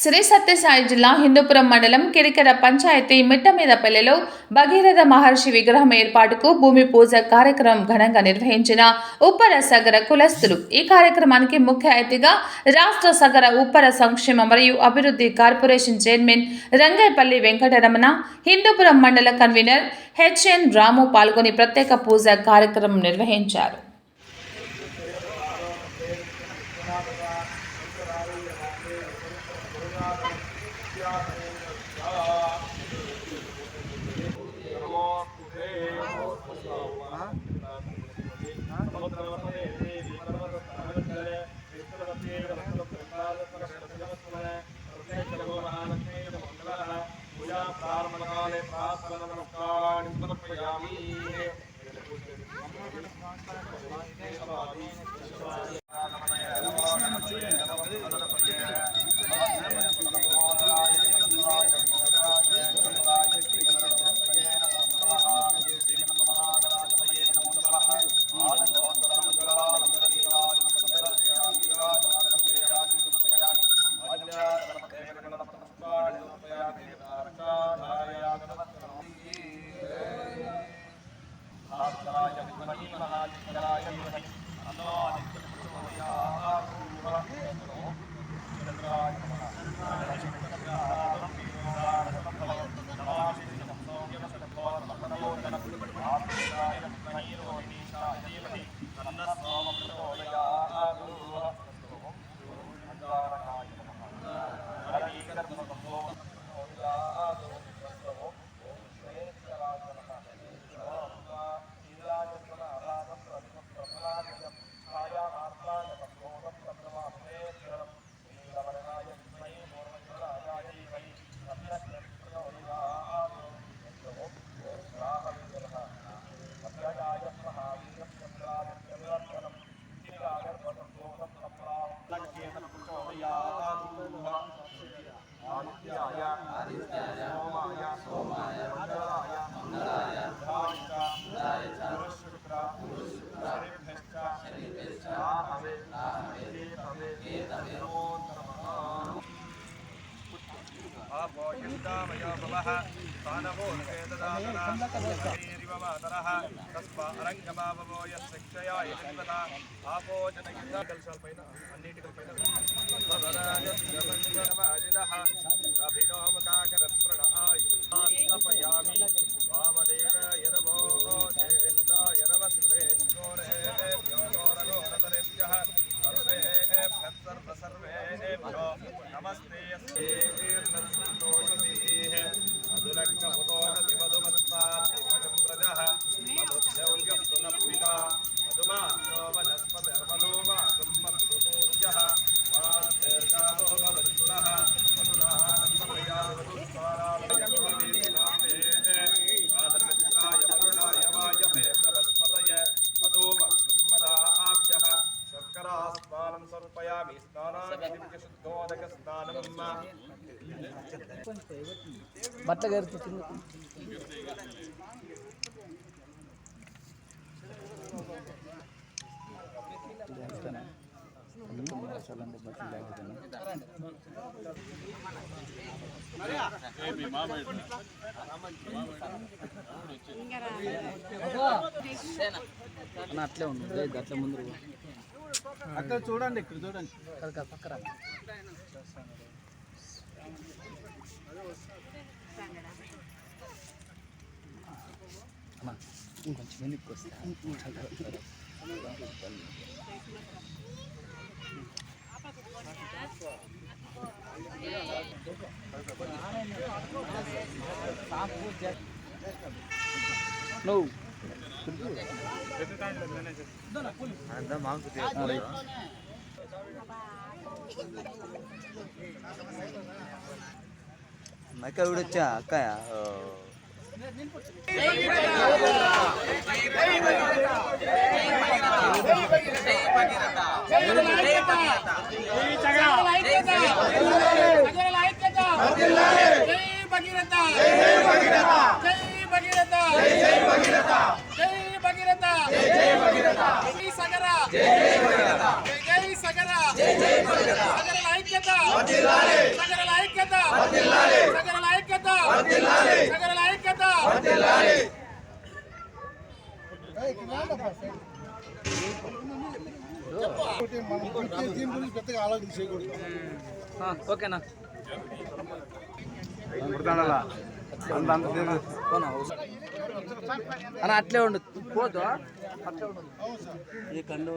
శ్రీ సత్యసాయి జిల్లా హిందూపురం మండలం కిరికెర పంచాయతీ మిట్టమీదపల్లెలో భగీరథ మహర్షి విగ్రహం ఏర్పాటుకు భూమి పూజ కార్యక్రమం ఘనంగా నిర్వహించిన ఉప్పర సగర కులస్తులు. ఈ కార్యక్రమానికి ముఖ్య అతిథిగా రాష్ట్ర సగర ఉప్పర సంక్షేమ మరియు అభివృద్ధి కార్పొరేషన్ చైర్మన్ రంగైపల్లి వెంకటరమణ, హిందూపురం మండల కన్వీనర్ హెచ్ఎన్ రాము పాల్గొని ప్రత్యేక పూజ కార్యక్రమం నిర్వహించారు. బట్ట గారుతుంది అట్లే ఉంది అట్లా ముందు అక్కడ చూడండి, ఇక్కడ చూడండి, పక్కన ఇంకొంచెం వెనక్కి వస్తా. నువ్వు అక్క వచ్చా అక్కయ సగర పెద్దగా ఆలోచన చేయకూడదు. ఓకేనా అన్న అట్లే ఉండు పోదు ఈ కండు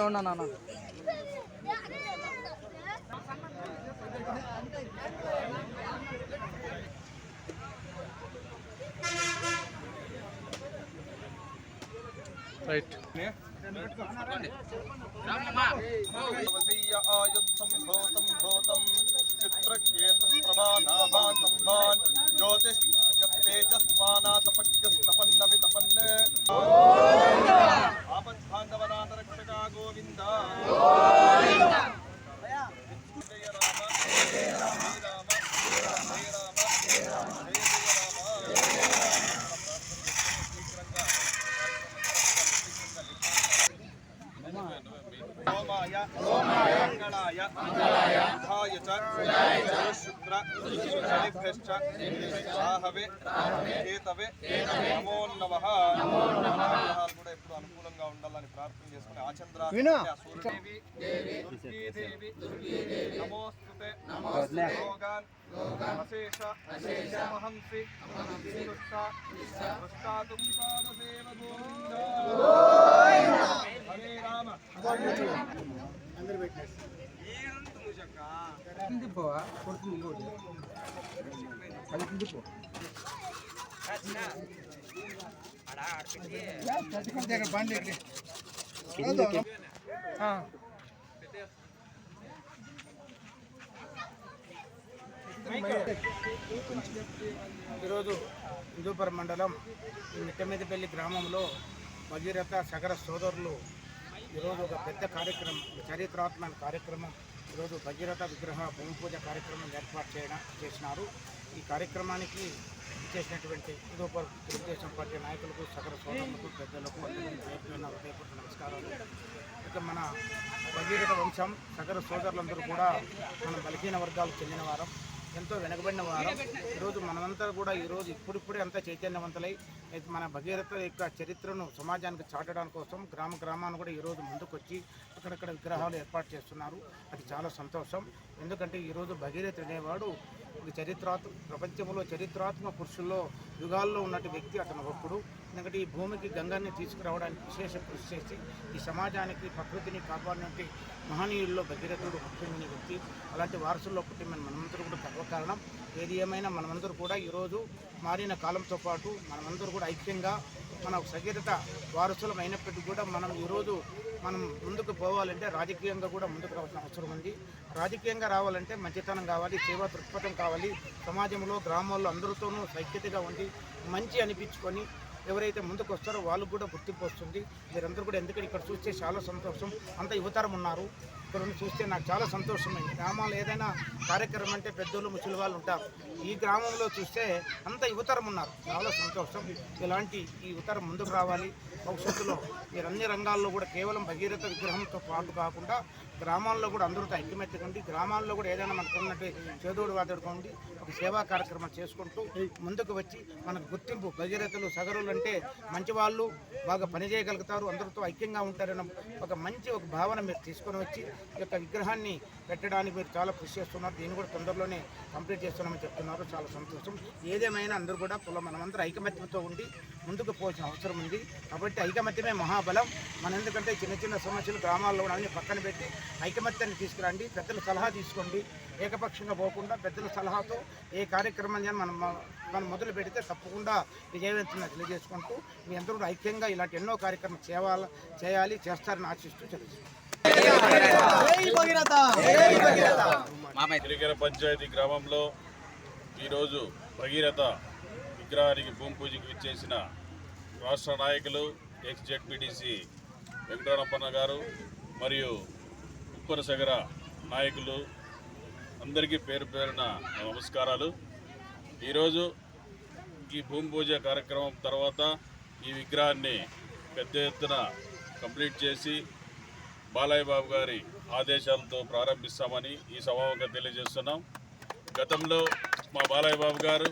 ఉన్నా నాన్న రైట్ గోవింద సోమాయ మంగళాయ బుధాయ చ శుక్ర శనిభ్యశ్చ రాహవే కేతవే నమో నమః. గ్రహాలు కూడా ఎప్పుడు అనుకూలంగా ఉండాలని ప్రార్థన చేసుకుని ఆచంద్ర సూర్యదేవి దుర్గీదేవి నమోస్తుతే రోగాన్ అశేష మహంసి హరే రామ ఈరోజు హిందూపురం మండలం మిట్టమీదపల్లి గ్రామంలో భగీరథ సగర సోదరులు ఈరోజు ఒక పెద్ద కార్యక్రమం, చరిత్రాత్మక కార్యక్రమం, ఈరోజు భగీరథ విగ్రహ భూమి పూజ కార్యక్రమం ఏర్పాటు చేసినారు. ఈ కార్యక్రమానికి చేసినటువంటి హిందూపురం తెలుగుదేశం పార్టీ నాయకులకు, సగర సోదరులకు, పెద్దలకు హృదయపూర్వక నమస్కారాలు. ఇక మన భగీరథ వంశం సగర సోదరులందరూ కూడా మన బలహీన వర్గాలకు చెందిన వారం, ఎంతో వెనకబడిన వారం. ఈరోజు మనమంతా కూడా ఈరోజు ఇప్పుడిప్పుడే అంతా చైతన్యవంతులై మన భగీరథ యొక్క చరిత్రను సమాజానికి చాటడానికి కోసం గ్రామాన్ని కూడా ఈరోజు ముందుకొచ్చి అక్కడక్కడ విగ్రహాలు ఏర్పాటు చేస్తున్నారు. అది చాలా సంతోషం. ఎందుకంటే ఈరోజు భగీరథ అనేవాడు ఒక ప్రపంచంలో చరిత్రాత్మక పురుషుల్లో యుగాల్లో ఉన్నటువంటి వ్యక్తి అతను ఒకప్పుడు. ఎందుకంటే ఈ భూమికి గంగాన్ని తీసుకురావడానికి విశేష కృషి చేసి ఈ సమాజానికి ప్రకృతిని కాపాడినట్టు మహనీయుల్లో భగీరథుడు ముఖ్యమైన వ్యక్తి. అలాంటి వారసుల్లో పుట్టి మనమందరూ కూడా గర్వకారణం. ఏది ఏమైనా మనమందరూ కూడా ఈరోజు మారిన కాలంతో పాటు మనమందరూ కూడా ఐక్యంగా మన భగీరథ వారసులం అయినప్పటికీ కూడా మనం ఈరోజు ముందుకు పోవాలంటే రాజకీయంగా కూడా ముందుకు రావాల్సిన అవసరం ఉంది. రాజకీయంగా రావాలంటే మంచితనం కావాలి, సేవా దృక్పథం కావాలి. సమాజంలో గ్రామాల్లో అందరితోనూ సైక్యతగా ఉండి మంచి అనిపించుకొని ఎవరైతే ముందుకు వస్తారో వాళ్ళకు కూడా గుర్తింపు వస్తుంది. మీరందరూ కూడా ఎందుకంటే ఇక్కడ చూస్తే చాలా సంతోషం, అంత యువతరం ఉన్నారు. ఇక్కడ చూస్తే నాకు చాలా సంతోషమైంది. గ్రామాల్లో ఏదైనా కార్యక్రమం అంటే పెద్దోళ్ళు ముసలి వాళ్ళు ఉంటారు. ఈ గ్రామంలో చూస్తే అంత యువతరం ఉన్నారు, చాలా సంతోషం. ఇలాంటి ఈ యువతరం ముందుకు రావాలి. భవిష్యత్తులో మీరు అన్ని రంగాల్లో కూడా కేవలం భగీరథ విగ్రహంతో పాటు కాకుండా గ్రామాల్లో కూడా అందరితో ఐక్యమత్యండి, గ్రామాల్లో కూడా ఏదైనా మనకున్నట్టు చేదోడు వాదోడుకోండి, ఒక సేవా కార్యక్రమం చేసుకుంటూ ముందుకు వచ్చి మనకు గుర్తింపు భగీరథులు సగరులు అంటే మంచి వాళ్ళు, బాగా పనిచేయగలుగుతారు, అందరితో ఐక్యంగా ఉంటారన్న ఒక మంచి భావన మీరు తీసుకొని వచ్చి ఈ యొక్క విగ్రహాన్ని పెట్టడానికి మీరు చాలా కృషి చేస్తున్నారు. దీన్ని కూడా తొందరలోనే కంప్లీట్ చేస్తున్నామని చెప్తున్నారు. చాలా సంతోషం. ఏదేమైనా అందరూ కూడా మనమందరూ ఐకమత్యంతో ఉండి ముందుకు పోవాల్సిన అవసరం ఉంది. కాబట్టి ఐకమత్యమే మహాబలం. ఎందుకంటే చిన్న చిన్న సమస్యలు గ్రామాల్లో కూడా అన్ని పక్కన పెట్టి ఐకమత్యాన్ని తీసుకురండి. పెద్దల సలహా తీసుకోండి, ఏకపక్షంగా పోకుండా పెద్దల సలహాతో ఏ కార్యక్రమాన్ని మనం మొదలు పెడితే తప్పకుండా విజయవంతంగా తెలియజేసుకుంటూ మీ అందరూ కూడా ఐక్యంగా ఇలాంటి ఎన్నో కార్యక్రమాలు చేయాలి, చేస్తారని ఆశిస్తూ తెలుస్తుంది. గిరిగిర పంచాయతీ గ్రామంలో ఈరోజు భగీరథ విగ్రహానికి భూమి పూజకు ఇచ్చేసిన రాష్ట్ర నాయకులు ఎక్స్-జెడ్పీటీసీ వెంకటరమణ గారు మరియు ఉప్పర సగర నాయకులు అందరికీ పేరు పేరున నమస్కారాలు. ఈరోజు ఈ భూమి పూజ కార్యక్రమం తర్వాత ఈ విగ్రహాన్ని పెద్ద ఎత్తున కంప్లీట్ చేసి బాలయ్య బాబు గారి ఆదేశాలతో ప్రారంభిస్తామని ఈ సభాముఖంగా తెలియజేస్తున్నాం. గతంలో మా బాలయ్య బాబు గారు